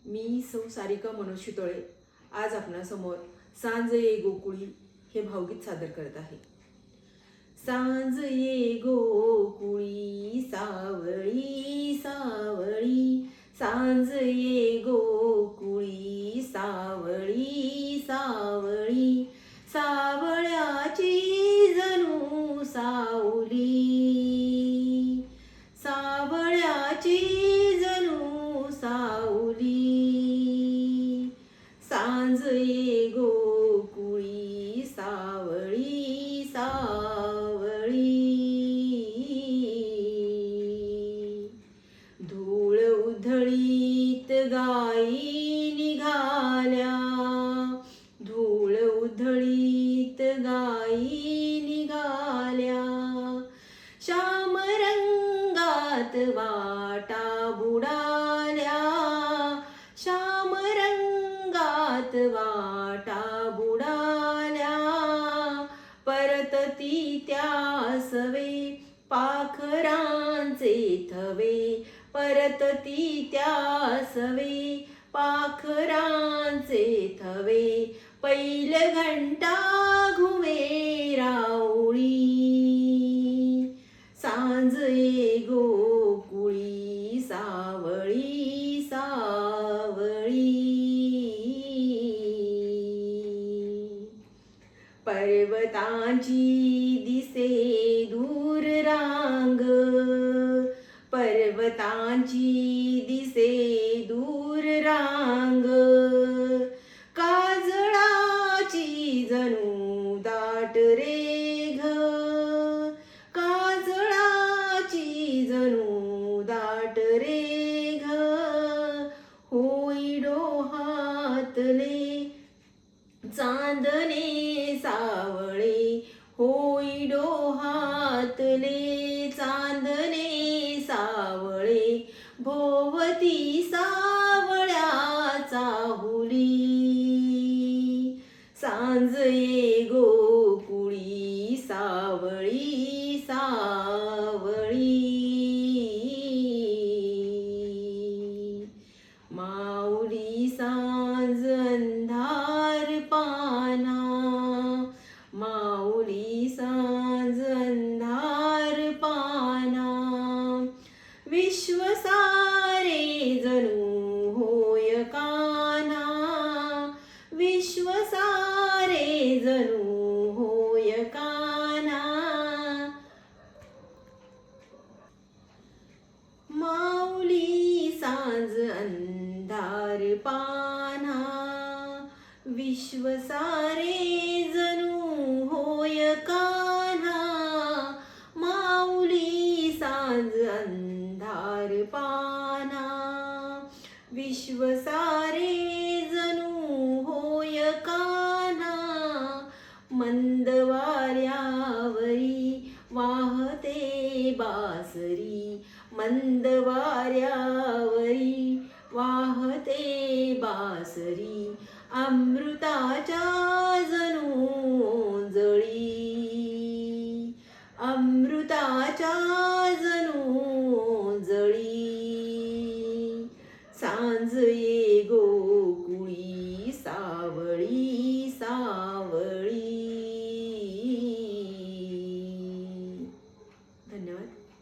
मी सौ सारिका मनोज शितोळे आज आपणासमोर सांज ये गोकुळी हे भावगीत सादर करत आहे. सांज ये गोकुळी सावळी सावळी, सांज ये गोकुळी सावळी सावळी, सावळ्याची जणू सावली, सावळ्याची जणू सावली, सांज ये गोकुळी सावळी सावळी. धूळ उधळीत गाई निघाल्या, धूळ उधळीत गाई निघाल्या, श्याम रंगात वाटा बुडाल्या, श्याम रंगात वाटा बुडाल्या, परतती त्यासवे पाखरांचे थवे, परतती त्यासवे पाखरांचे थवे, पैल घंटा घुमे राऊळी, सांज ये गोकुळी सावळी सावळी. पर्वतांची दिसे दूर रांग, पर्वतांची दिसे दूर रांग, काजळाची जणू दाट रेघ, काजळाची जणू दाट रेघ, होई डोहातले चांदणे सावळे, होई डोहातले चांदणे सावळे, भोवती सावळ्याचा हुली, सांज ये गोकुळी सावळी सावळी. माऊली सांज अंधार पाना, माऊली सांज अंधार पाना, विश्व सारे जणू होय कान्हा, विश्व सारे जणू होय कान्हा, माऊली सांज अंधार पाना, विश्व सारे जणू होय कान्हा, माऊली सांज अंधार पाना, विश्व सारे जणू होय कान्हा, मंद वाऱ्यावरी वाहते बासरी, मंद वाऱ्यावरी वाहते बासरी, अमृताच्या जणू जळी, अमृताच्या जणू जळी, सांज ये